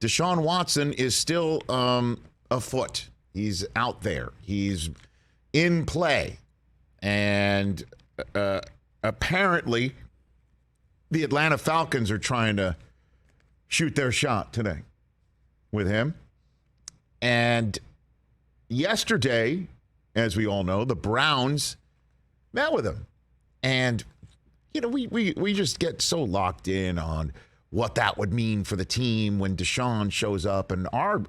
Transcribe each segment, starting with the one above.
Deshaun Watson is still afoot. He's out there. He's in play. And apparently the Atlanta Falcons are trying to shoot their shot today with him. And yesterday, as we all know, the Browns met with him. And, you know, we just get so locked in on what that would mean for the team when Deshaun shows up. And our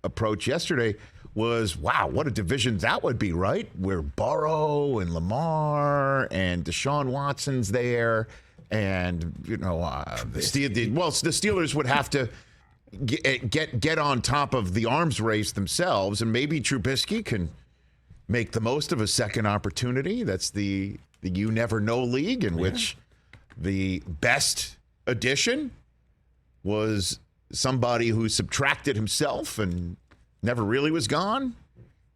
approach yesterday was, wow, what a division that would be, right? Where Burrow and Lamar and Deshaun Watson's there. And, you know, the Steelers would have to get on top of the arms race themselves. And maybe Trubisky can make the most of a second opportunity. That's the You Never Know League, in which the best addition was somebody who subtracted himself and never really was gone.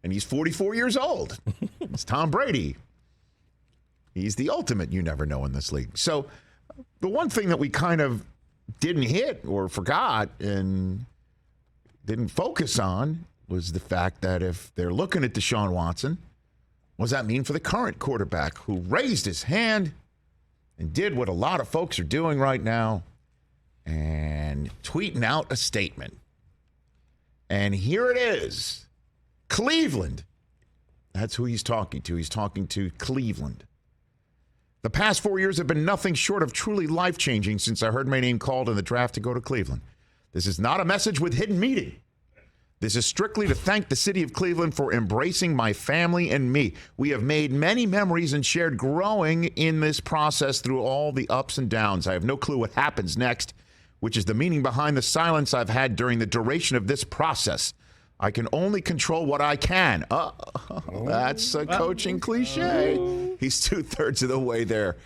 And he's 44 years old. It's Tom Brady. He's the ultimate You Never Know in this league. So the one thing that we kind of didn't hit or forgot and didn't focus on was the fact that if they're looking at Deshaun Watson, what does that mean for the current quarterback who raised his hand and did what a lot of folks are doing right now and tweeting out a statement? And here it is. Cleveland. That's who he's talking to. He's talking to Cleveland. The past 4 years have been nothing short of truly life-changing since I heard my name called in the draft to go to Cleveland. This is not a message with hidden meaning. This is strictly to thank the city of Cleveland for embracing my family and me. We have made many memories and shared growing in this process through all the ups and downs. I have no clue what happens next, which is the meaning behind the silence I've had during the duration of this process. I can only control what I can. That's a coaching cliche. He's 2/3 of the way there,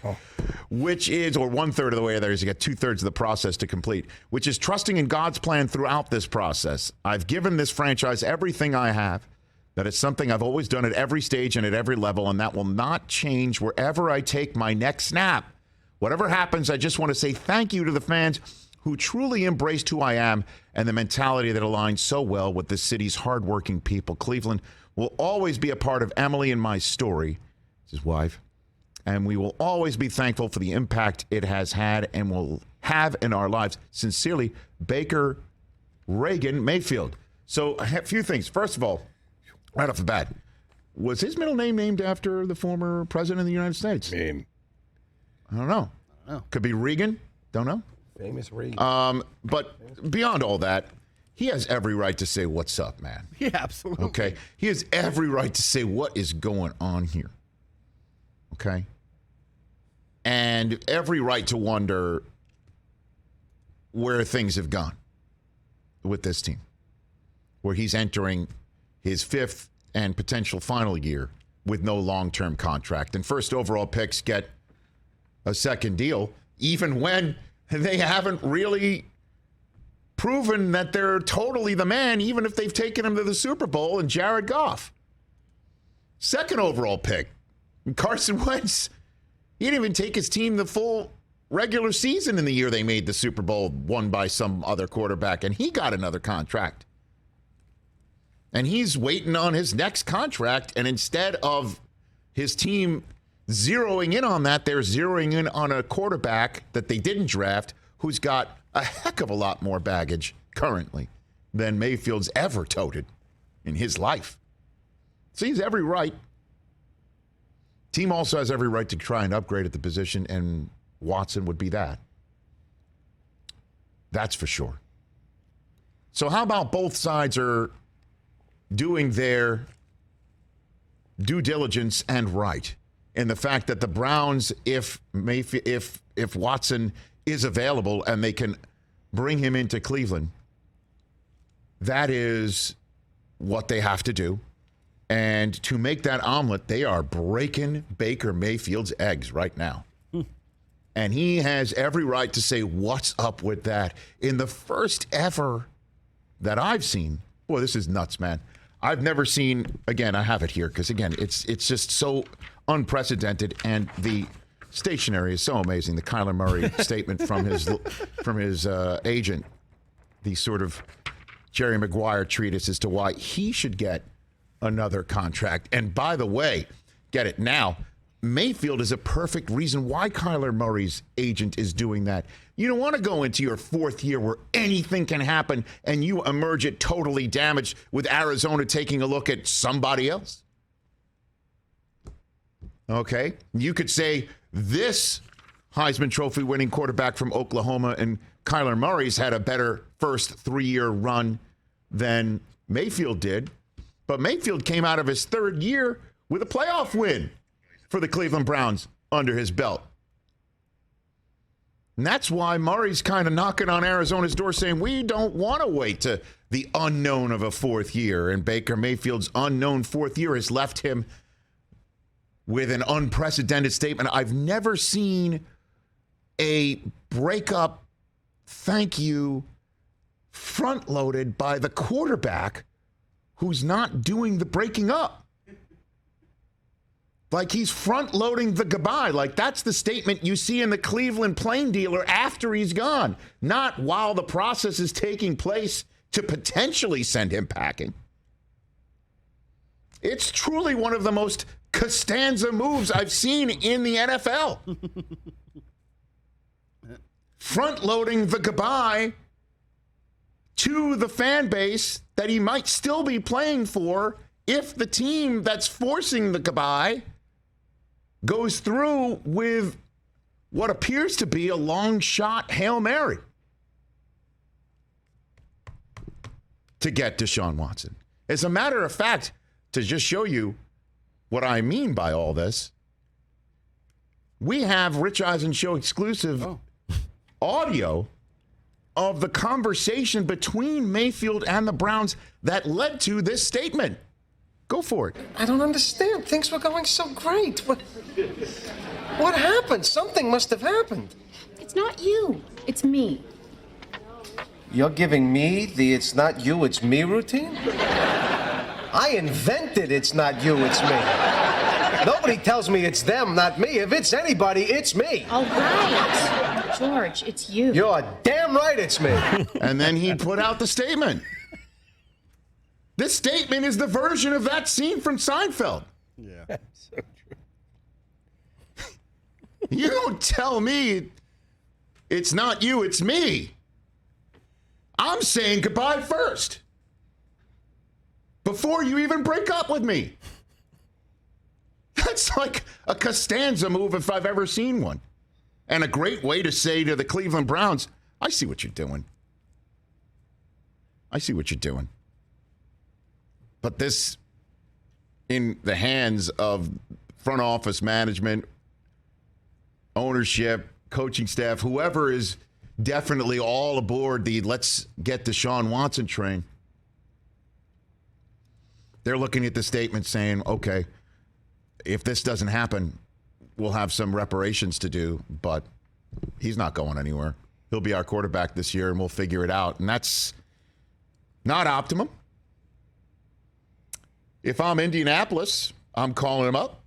which is, or 1/3 of the way there. He's got 2/3 of the process to complete, which is trusting in God's plan throughout this process. I've given this franchise everything I have. That is something I've always done at every stage and at every level, and that will not change wherever I take my next snap. Whatever happens, I just want to say thank you to the fans who truly embraced who I am and the mentality that aligns so well with the city's hardworking people. Cleveland will always be a part of Emily and my story, his wife, and we will always be thankful for the impact it has had and will have in our lives. Sincerely, Baker Mayfield. So a few things. First of all, right off the bat, was his middle name named after the former president of the United States? Name. I don't know. Could be Reagan. Don't know. Famous Reagan. But beyond all that, he has every right to say, what's up, man? Yeah, absolutely. Okay? He has every right to say, what is going on here? Okay? And every right to wonder where things have gone with this team, where he's entering his 5th and potential final year with no long-term contract. And first overall picks get a second deal, even when they haven't really proven that they're totally the man, even if they've taken him to the Super Bowl and Jared Goff. Second overall pick, Carson Wentz. He didn't even take his team the full regular season in the year they made the Super Bowl, won by some other quarterback, and he got another contract. And he's waiting on his next contract, and instead of his team zeroing in on that, they're zeroing in on a quarterback that they didn't draft who's got a heck of a lot more baggage currently than Mayfield's ever toted in his life. So he's every right. Team also has every right to try and upgrade at the position, and Watson would be that. That's for sure. So how about both sides are doing their due diligence and right? And the fact that the Browns, if Watson is available and they can bring him into Cleveland, that is what they have to do. And to make that omelet, they are breaking Baker Mayfield's eggs right now. And he has every right to say, what's up with that? In the first ever that I've seen, boy, this is nuts, man. I've never seen, again, I have it here because, again, it's just so unprecedented, and the stationery is so amazing. The Kyler Murray statement from his agent. the sort of Jerry Maguire treatise as to why he should get another contract. And by the way, get it now, Mayfield is a perfect reason why Kyler Murray's agent is doing that. You don't want to go into your fourth year where anything can happen and you emerge it totally damaged with Arizona taking a look at somebody else. Okay? You could say this Heisman Trophy winning quarterback from Oklahoma and Kyler Murray's had a better first 3-year run than Mayfield did. But Mayfield came out of his third year with a playoff win for the Cleveland Browns under his belt. And that's why Murray's kind of knocking on Arizona's door saying, we don't want to wait to the unknown of a fourth year. And Baker Mayfield's unknown fourth year has left him with an unprecedented statement. I've never seen a breakup thank you front-loaded by the quarterback who's not doing the breaking up. Like he's front-loading the goodbye. Like that's the statement you see in the Cleveland plain dealer after he's gone, not while the process is taking place to potentially send him packing. It's truly one of the most Costanza moves I've seen in the NFL. Front-loading the goodbye to the fan base that he might still be playing for if the team that's forcing the goodbye goes through with what appears to be a long shot Hail Mary to get Deshaun Watson. As a matter of fact, to just show you what I mean by all this, we have Rich Eisen Show exclusive audio of the conversation between Mayfield and the Browns that led to this statement. Go for it. I don't understand. Things were going so great. What happened? Something must have happened. It's not you. It's me. You're giving me the it's not you, it's me routine? I invented it's not you, it's me. Nobody tells me it's them, not me. If it's anybody, it's me. All right. George, it's you. You're damn right it's me. And then he put out the statement. This statement is the version of that scene from Seinfeld. Yeah. So true. You don't tell me it's not you, it's me. I'm saying goodbye first. Before you even break up with me. That's like a Costanza move if I've ever seen one. And a great way to say to the Cleveland Browns, I see what you're doing. I see what you're doing. But this, in the hands of front office management, ownership, coaching staff, whoever is definitely all aboard the let's get Deshaun Watson train, they're looking at the statement saying, okay, if this doesn't happen, we'll have some reparations to do, but he's not going anywhere. He'll be our quarterback this year, and we'll figure it out. And that's not optimum. If I'm Indianapolis, I'm calling him up.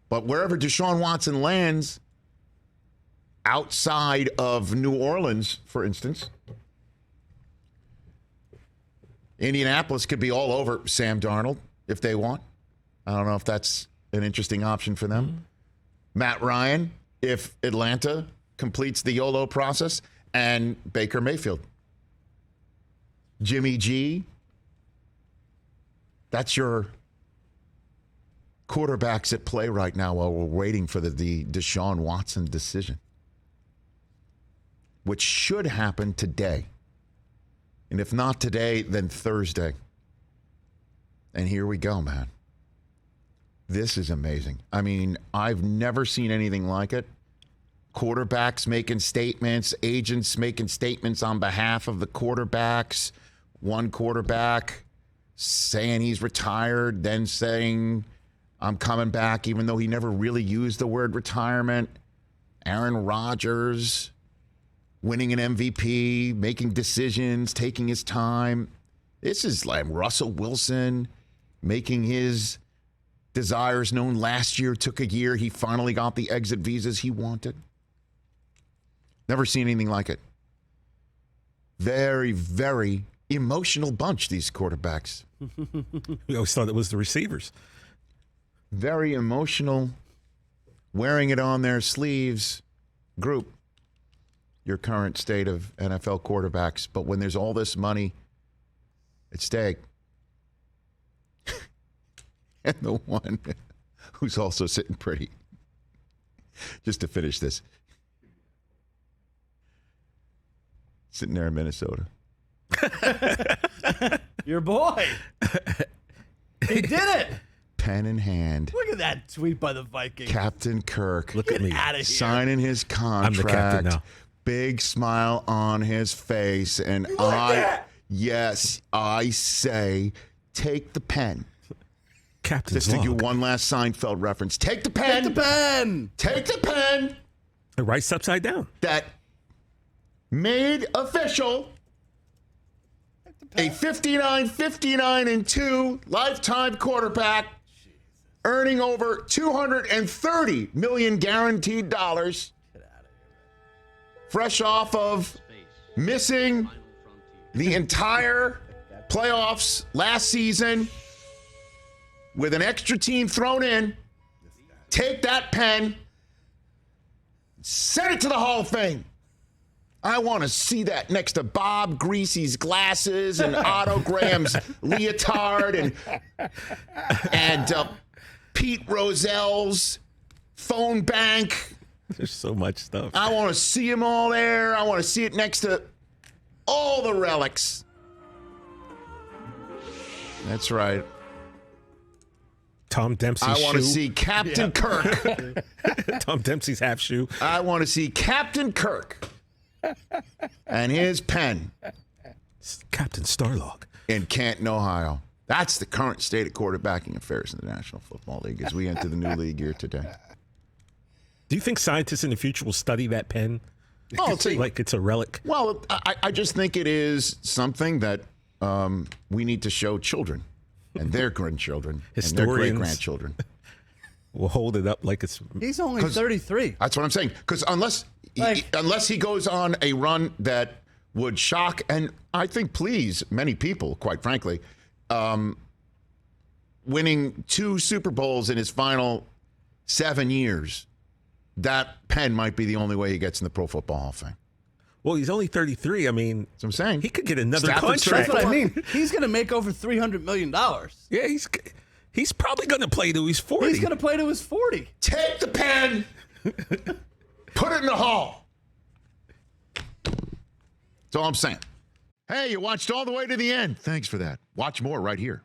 But wherever Deshaun Watson lands, outside of New Orleans, for instance, Indianapolis could be all over Sam Darnold if they want. I don't know if that's an interesting option for them. Matt Ryan, if Atlanta completes the YOLO process, and Baker Mayfield. Jimmy G, that's your quarterbacks at play right now while we're waiting for the Deshaun Watson decision, which should happen today. And if not today, then Thursday. And here we go, man. This is amazing. I mean, I've never seen anything like it. Quarterbacks making statements, agents making statements on behalf of the quarterbacks. One quarterback saying he's retired, then saying, I'm coming back, even though he never really used the word retirement. Aaron Rodgers winning an MVP, making decisions, taking his time. This is like Russell Wilson making his desires known last year. Took a year. He finally got the exit visas he wanted. Never seen anything like it. Very, very emotional bunch, these quarterbacks. We always thought it was the receivers. Very emotional, wearing it on their sleeves group, your current state of NFL quarterbacks. But when there's all this money at stake, and the one who's also sitting pretty, just to finish this, sitting there in Minnesota. Your boy. He did it. Pen in hand. Look at that tweet by the Vikings. Captain Kirk. Look at me. Out of here. Signing his contract. I'm the captain now. Big smile on his face. And I say, take the pen. Captain's Just to log. give one last Seinfeld reference. Take the pen. Take the pen. Take the pen. It writes upside down. That made official a 59-59-2 lifetime quarterback, earning over $230 million guaranteed dollars, fresh off of missing the entire playoffs last season with an extra team thrown in. Take that pen, send it to the Hall of Fame. I want to see that next to Bob Greasy's glasses and Otto Graham's leotard and Pete Rozell's phone bank. There's so much stuff. I want to see them all there. I want to see it next to all the relics. That's right. Tom Dempsey's I want to shoe. see Captain Kirk. Tom Dempsey's half shoe. I want to see Captain Kirk and his pen Captain Starlog. in Canton, Ohio. That's the current state of quarterbacking affairs in the National Football League as we enter the new league year today. Do you think scientists in the future will study that pen? Oh, Like it's a relic? well, I just think it is something that we need to show children and their grandchildren and their Historians. great-grandchildren. We'll hold it up like it's... He's only 33. That's what I'm saying. Because unless he goes on a run that would shock and I think please many people, quite frankly, winning 2 Super Bowls in his final 7 years, that pen might be the only way he gets in the Pro Football Hall of Fame. Well, he's only 33. I mean, That's what I'm saying. he could get another Stafford contract. That's what I mean. He's going to make over $300 million. Yeah, he's probably going to play till he's 40. He's going to play to his 40. Take the pen, put it in the hall. That's all I'm saying. Hey, you watched all the way to the end. Thanks for that. Watch more right here.